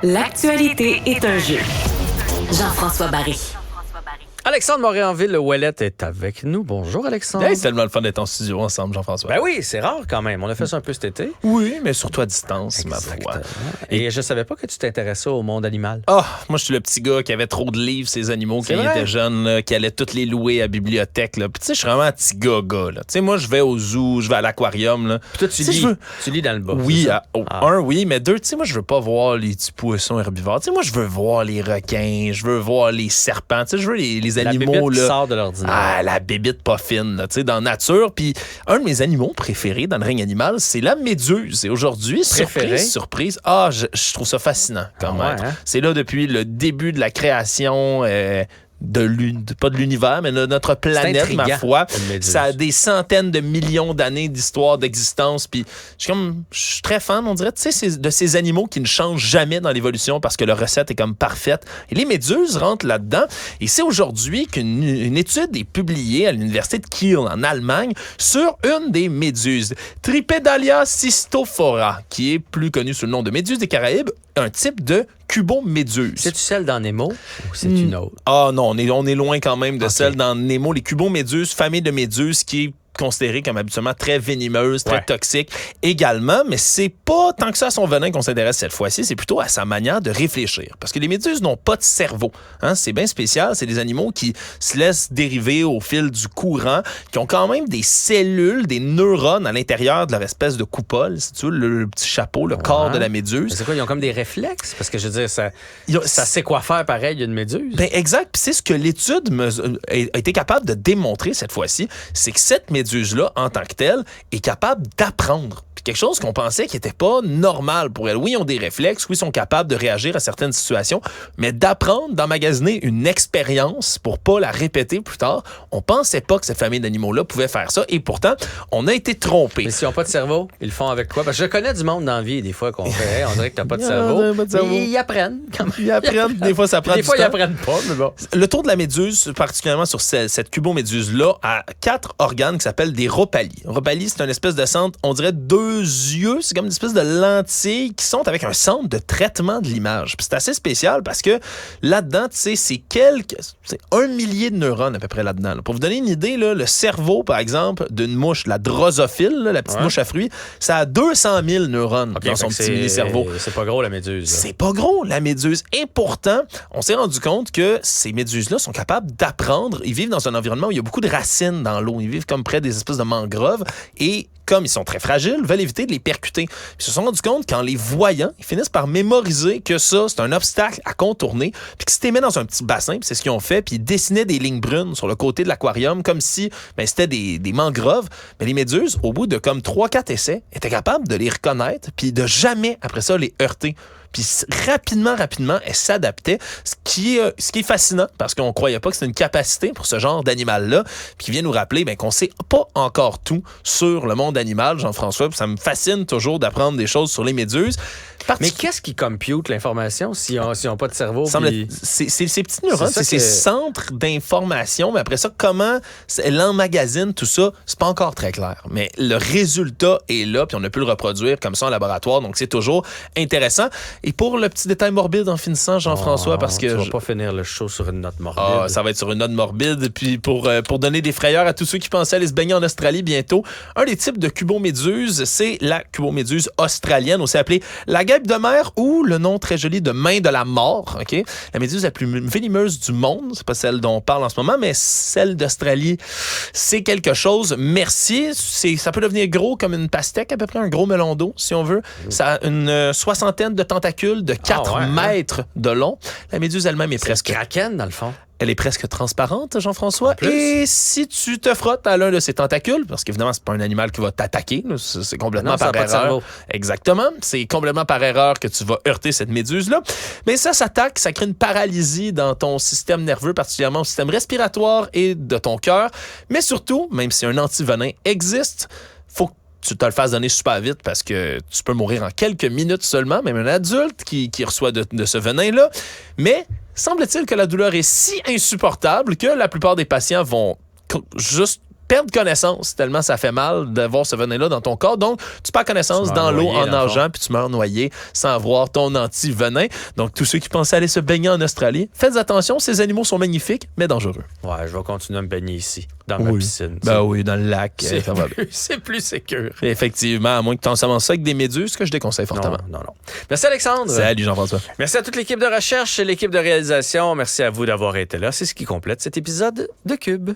L'actualité est un jeu. Jean-François Barry. Alexandre Morin-Ville-Ouellette est avec nous. Bonjour, Alexandre. Hey, c'est tellement le fun d'être en studio ensemble, Jean-François. Ben oui, c'est rare quand même. On a fait ça un peu cet été. Oui, mais surtout à distance, ma foi. Et je savais pas que tu t'intéressais au monde animal. Ah, moi, je suis le petit gars qui avait trop de livres, ces animaux, quand il était jeune, là, qui allait tous les louer à la bibliothèque. Là. Puis tu sais, je suis vraiment un petit gars. Tu sais, moi, je vais au zoo, je vais à l'aquarium. Là. Puis toi, tu lis. Tu lis dans le bas. Oui, un, oui, mais deux, tu sais, moi, je veux pas voir les petits poissons herbivores. Tu sais, moi, je veux voir les requins, je veux voir les serpents. Tu sais, je veux les animaux, là. Sort de l'ordinaire. Ah, la bébite pas fine, tu sais, dans la nature. Puis un de mes animaux préférés dans le règne animal, c'est la méduse. Et aujourd'hui, surprise, je trouve ça fascinant quand même. Ouais, hein? C'est là depuis le début de la création pas de l'univers, mais de notre planète, ma foi. Ça a des centaines de millions d'années d'histoire, d'existence. Puis je suis très fan, on dirait, tu sais, de ces animaux qui ne changent jamais dans l'évolution parce que leur recette est comme parfaite. Et les méduses rentrent là-dedans. Et c'est aujourd'hui qu'une étude est publiée à l'université de Kiel, en Allemagne, sur une des méduses, Tripedalia cystophora, qui est plus connue sous le nom de méduse des Caraïbes, un type de cuboméduse. C'est-tu celle dans Nemo ou c'est une autre? Ah non, on est loin quand même de celle dans Nemo. Les cuboméduses, famille de méduses qui est considérée comme habituellement très venimeuse, très toxique également, mais c'est pas tant que ça à son venin qu'on s'intéresse cette fois-ci, c'est plutôt à sa manière de réfléchir. Parce que les méduses n'ont pas de cerveau. Hein? C'est bien spécial, c'est des animaux qui se laissent dériver au fil du courant, qui ont quand même des cellules, des neurones à l'intérieur de leur espèce de coupole, si tu veux, le petit chapeau, le corps de la méduse. Mais c'est quoi, ils ont comme des réflexes? Parce que je veux dire, ça sait quoi faire pareil, il y a une méduse. Ben exact, puis c'est ce que l'étude a été capable de démontrer cette fois-ci, c'est que cette méduse-là, en tant que telle, est capable d'apprendre. Puis quelque chose qu'on pensait qui n'était pas normal pour elle. Oui, ils ont des réflexes, oui, ils sont capables de réagir à certaines situations, mais d'apprendre, d'emmagasiner une expérience pour pas la répéter plus tard, on pensait pas que cette famille d'animaux-là pouvait faire ça, et pourtant, on a été trompés. Mais s'ils n'ont pas de cerveau, ils le font avec quoi? Parce que je connais du monde dans la vie, des fois, qu'on fait, hey, on dirait que t'as pas de cerveau. Mais ils apprennent. Quand même. Ils apprennent, des fois, ça prend du temps. Des fois, ils apprennent pas, mais bon. Le tour de la méduse, particulièrement sur cette cuboméduse-là, a 4 organes qui s'appellent des ropalies. Ropalies, c'est une espèce de centre, on dirait 2 yeux, c'est comme une espèce de lentilles qui sont avec un centre de traitement de l'image. Puis c'est assez spécial parce que là-dedans, tu sais, c'est 1 millier de neurones à peu près là-dedans. Là. Pour vous donner une idée, là, le cerveau, par exemple, d'une mouche, la drosophile, là, la petite mouche à fruits, ça a 200 000 neurones dans son petit mini-cerveau. C'est pas gros, la méduse. Là. C'est pas gros, la méduse. Et pourtant, on s'est rendu compte que ces méduses-là sont capables d'apprendre. Ils vivent dans un environnement où il y a beaucoup de racines dans l'eau. Ils vivent comme près des espèces de mangroves. Et comme ils sont très fragiles, veulent éviter de les percuter. Ils se sont rendus compte qu'en les voyant, ils finissent par mémoriser que ça, c'est un obstacle à contourner, puis que si tu les mets dans un petit bassin, puis c'est ce qu'ils ont fait, puis ils dessinaient des lignes brunes sur le côté de l'aquarium, comme si c'était des mangroves. Mais les méduses, au bout de comme 3-4 essais, étaient capables de les reconnaître, puis de jamais, après ça, les heurter. Puis rapidement, elle s'adaptait, ce qui est fascinant, parce qu'on croyait pas que c'était une capacité pour ce genre d'animal-là, puis qui vient nous rappeler qu'on sait pas encore tout sur le monde animal, Jean-François, puis ça me fascine toujours d'apprendre des choses sur les méduses. Mais qu'est-ce qui compute l'information s'ils n'ont pas de cerveau? C'est ces petits neurones, c'est ces centres d'information, mais après ça, comment elle emmagasine tout ça, c'est pas encore très clair. Mais le résultat est là, puis on a pu le reproduire comme ça en laboratoire, donc c'est toujours intéressant. Et pour le petit détail morbide en finissant, Jean-François, parce que... Tu vas pas finir le show sur une note morbide. Ah, ça va être sur une note morbide, puis pour donner des frayeurs à tous ceux qui pensaient aller se baigner en Australie bientôt, un des types de cuboméduse, c'est la cuboméduse australienne, aussi appelée la guêpe de mer ou le nom très joli de main de la mort. Okay? La méduse la plus venimeuse du monde, c'est pas celle dont on parle en ce moment, mais celle d'Australie, c'est quelque chose. Merci. Ça peut devenir gros comme une pastèque, à peu près un gros melon d'eau, si on veut. Ça a une 60aine de tentacules de 4 mètres de long. La méduse elle-même est presque... kraken, dans le fond. Elle est presque transparente, Jean-François. Et si tu te frottes à l'un de ses tentacules, parce qu'évidemment, c'est pas un animal qui va t'attaquer, c'est complètement par erreur. Exactement. C'est complètement par erreur que tu vas heurter cette méduse-là. Mais ça s'attaque, ça crée une paralysie dans ton système nerveux, particulièrement au système respiratoire et de ton cœur. Mais surtout, même si un antivenin existe, faut que tu te le fasses donner super vite parce que tu peux mourir en quelques minutes seulement, même un adulte qui reçoit de ce venin-là. Mais semble-t-il que la douleur est si insupportable que la plupart des patients vont juste perdre connaissance tellement ça fait mal d'avoir ce venin-là dans ton corps. Donc, tu perds connaissance dans l'eau en nageant, puis tu meurs noyé sans avoir ton anti-venin. Donc, tous ceux qui pensaient aller se baigner en Australie, faites attention, ces animaux sont magnifiques, mais dangereux. Ouais, je vais continuer à me baigner ici, dans ma piscine. Ben oui, dans le lac. C'est plus sécure. Effectivement, à moins que tu en commences ça avec des méduses, que je déconseille fortement. Non. Merci Alexandre. Salut Jean-François. Merci à toute l'équipe de recherche et l'équipe de réalisation. Merci à vous d'avoir été là. C'est ce qui complète cet épisode de Cube.